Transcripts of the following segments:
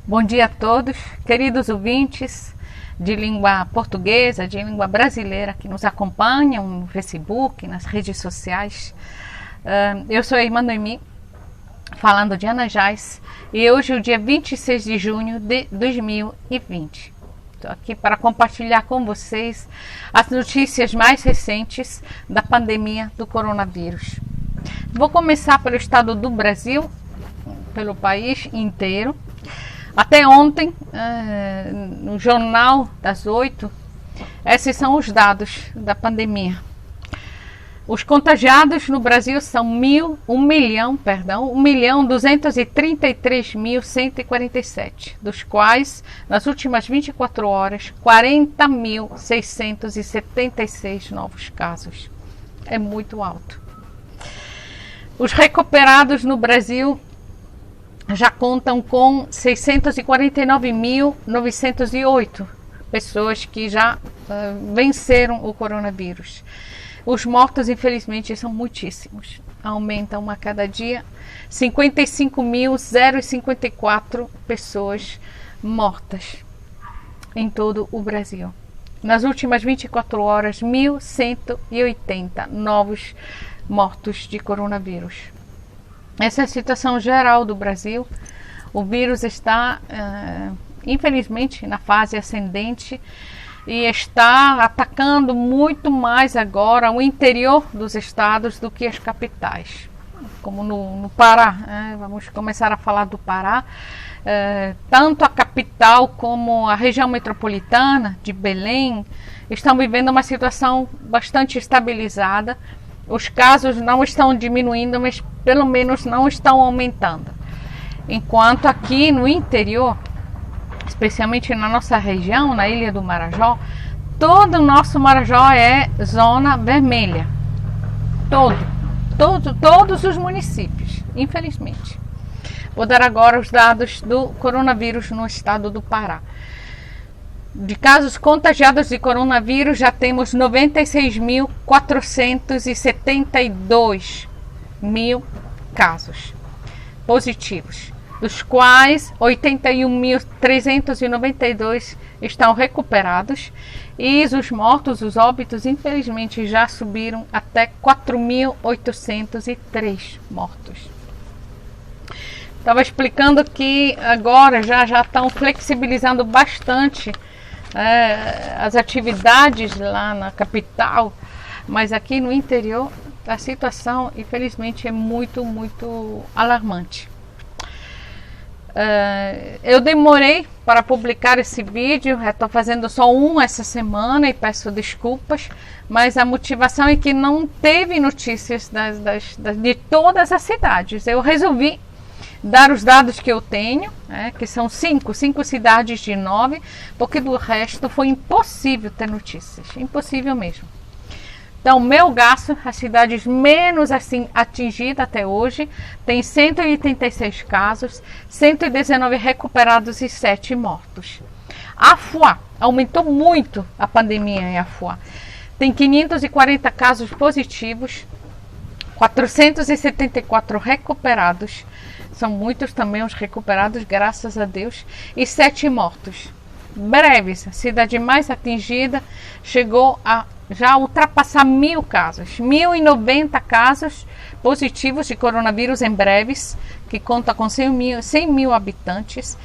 Bom dia a todos, queridos ouvintes de língua portuguesa, de língua brasileira que nos acompanham no Facebook, nas redes sociais. Eu sou a irmã Noemi, falando de Anajás, e hoje é o dia 26 de junho de 2020. Estou aqui para compartilhar com vocês as notícias mais recentes da pandemia do coronavírus. Vou começar pelo estado do Brasil, pelo país inteiro. Até ontem, no Jornal das 8, esses são os dados da pandemia. Os contagiados no Brasil são 1.233.147, dos quais, nas últimas 24 horas, 40.676 novos casos. É muito alto. Os recuperados no Brasil já contam com 649.908 pessoas que já venceram o coronavírus. Os mortos, infelizmente, são muitíssimos. Aumentam a cada dia. 55.054 pessoas mortas em todo o Brasil. Nas últimas 24 horas, 1.180 novos mortos de coronavírus. Essa é a situação geral do Brasil. O vírus está, infelizmente, na fase ascendente e está atacando muito mais agora o interior dos estados do que as capitais. Como no Pará, vamos começar a falar do Pará. Tanto a capital como a região metropolitana de Belém estão vivendo uma situação bastante estabilizada. Os casos não estão diminuindo, mas pelo menos não estão aumentando. Enquanto aqui no interior, especialmente na nossa região, na Ilha do Marajó, todo o nosso Marajó é zona vermelha. Todos os municípios, infelizmente. Vou dar agora os dados do coronavírus no estado do Pará. De casos contagiados de coronavírus, já temos 96.472 casos positivos, dos quais 81.392 estão recuperados, e os mortos, os óbitos, infelizmente já subiram até 4.803 mortos. Estava explicando que agora já estão flexibilizando bastante as atividades lá na capital, mas aqui no interior a situação, infelizmente, é muito alarmante. Eu demorei para publicar esse vídeo, estou fazendo só um essa semana e peço desculpas, mas a motivação é que não teve notícias de todas as cidades. Eu resolvi dar os dados que eu tenho, que são cinco cidades de 9, porque do resto foi impossível ter notícias, impossível mesmo. Então, Melgaço, as cidades menos assim atingidas até hoje, tem 186 casos, 119 recuperados e 7 mortos. Afuá, aumentou muito a pandemia em Afuá. Tem 540 casos positivos, 474 recuperados, são muitos também os recuperados, graças a Deus, e 7 mortos. Breves, a cidade mais atingida, chegou a já ultrapassar 1.000 casos, 1.090 casos positivos de coronavírus em Breves, que conta com 100 mil habitantes,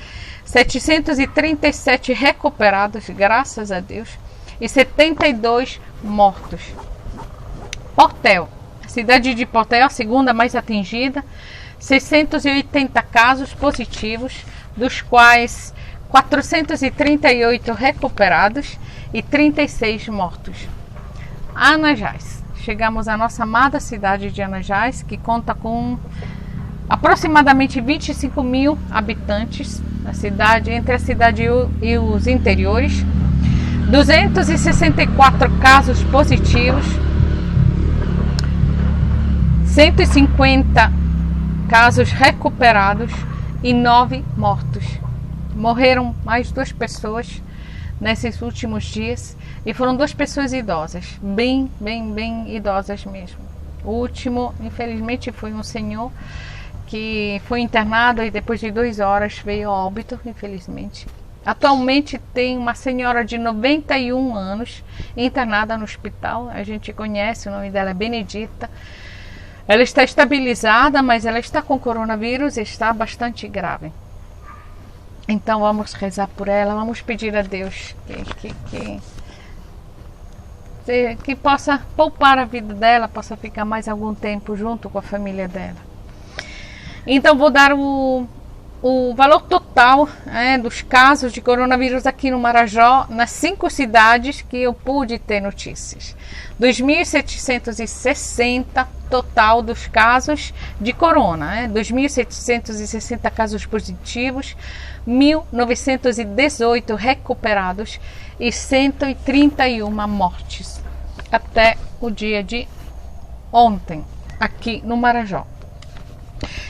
737 recuperados, graças a Deus, e 72 mortos. Portel, a cidade de Portel, a segunda mais atingida, 680 casos positivos, dos quais 438 recuperados e 36 mortos. Anajás. Chegamos à nossa amada cidade de Anajás, que conta com aproximadamente 25 mil habitantes, a cidade, entre a cidade e os interiores. 264 casos positivos, 150 casos recuperados e 9 mortos. Morreram mais 2 pessoas nesses últimos dias e foram 2 pessoas idosas, bem idosas mesmo. O último, infelizmente, foi um senhor que foi internado e depois de 2 horas veio a óbito, infelizmente. Atualmente tem uma senhora de 91 anos internada no hospital. A gente conhece, o nome dela é Benedita. Ela está estabilizada, mas ela está com coronavírus e está bastante grave. Então vamos rezar por ela, vamos pedir a Deus que possa poupar a vida dela, possa ficar mais algum tempo junto com a família dela. Então vou dar o valor total dos casos de coronavírus aqui no Marajó, nas 5 cidades que eu pude ter notícias. 2.760 total dos casos de corona, 2.760 casos positivos, 1.918 recuperados e 131 mortes até o dia de ontem aqui no Marajó.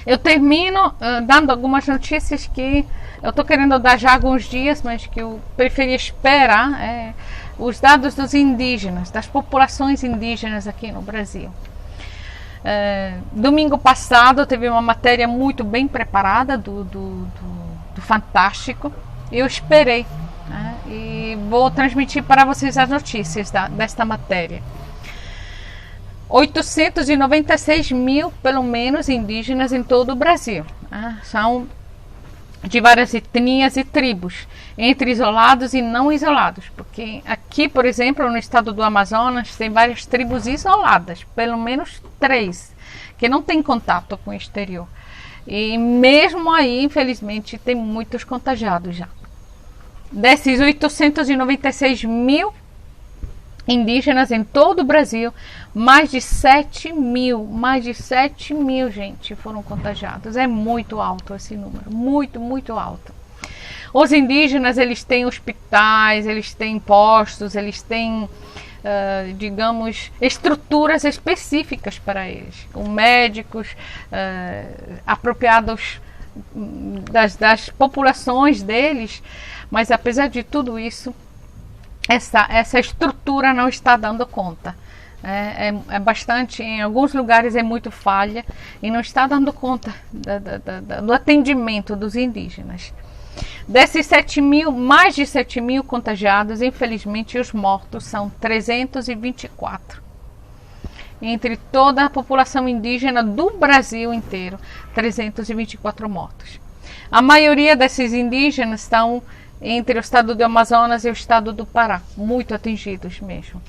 Eu termino dando algumas notícias que eu estou querendo dar já há alguns dias, mas que eu preferi esperar. Os dados dos indígenas, das populações indígenas aqui no Brasil. Domingo passado teve uma matéria muito bem preparada do Fantástico. Eu esperei e vou transmitir para vocês as notícias desta matéria. 896 mil, pelo menos, indígenas em todo o Brasil. São de várias etnias e tribos, entre isolados e não isolados. Porque aqui, por exemplo, no estado do Amazonas, tem várias tribos isoladas, pelo menos 3, que não têm contato com o exterior. E mesmo aí, infelizmente, tem muitos contagiados já. Desses 896 mil indígenas em todo o Brasil, mais de 7 mil, gente, foram contagiados. É muito alto esse número, muito, muito alto. Os indígenas, eles têm hospitais, eles têm postos, eles têm, digamos, estruturas específicas para eles, com médicos apropriados das populações deles, mas apesar de tudo isso, essa estrutura não está dando conta. É bastante, em alguns lugares é muito falha e não está dando conta do atendimento dos indígenas. Desses 7 mil, mais de 7 mil contagiados, infelizmente os mortos são 324. Entre toda a população indígena do Brasil inteiro, 324 mortos. A maioria desses indígenas estão entre o estado do Amazonas e o estado do Pará, muito atingidos mesmo.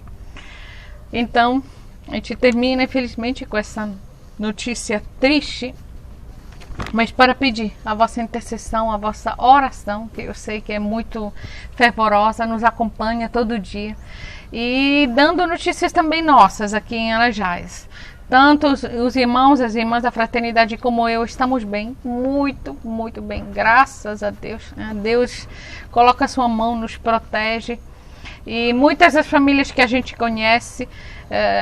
Então, a gente termina, infelizmente, com essa notícia triste, mas para pedir a vossa intercessão, a vossa oração, que eu sei que é muito fervorosa, nos acompanha todo dia, e dando notícias também nossas aqui em Alajás. Tanto os irmãos, as irmãs da fraternidade como eu estamos bem, muito, muito bem, graças a Deus. Deus coloca a sua mão, nos protege. E muitas das famílias que a gente conhece,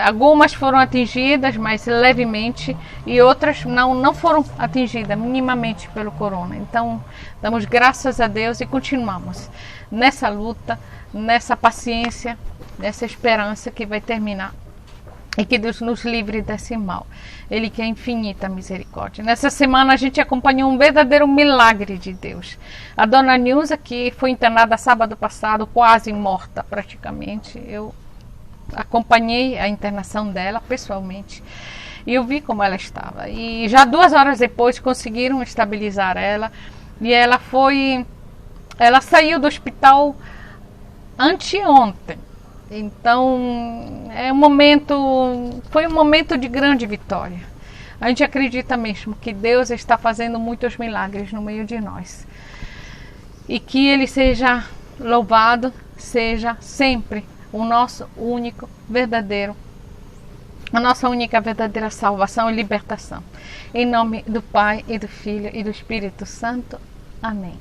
algumas foram atingidas, mas levemente, e outras não foram atingidas minimamente pelo corona. Então, damos graças a Deus e continuamos nessa luta, nessa paciência, nessa esperança que vai terminar. E que Deus nos livre desse mal. Ele que é infinita misericórdia. Nessa semana a gente acompanhou um verdadeiro milagre de Deus. A dona Nilza, que foi internada sábado passado, quase morta praticamente. Eu acompanhei a internação dela pessoalmente. E eu vi como ela estava. E já 2 horas depois conseguiram estabilizar ela. E ela saiu do hospital anteontem. Então, foi um momento de grande vitória. A gente acredita mesmo que Deus está fazendo muitos milagres no meio de nós. E que Ele seja louvado, seja sempre o nosso único verdadeiro, a nossa única verdadeira salvação e libertação. Em nome do Pai, e do Filho, e do Espírito Santo. Amém.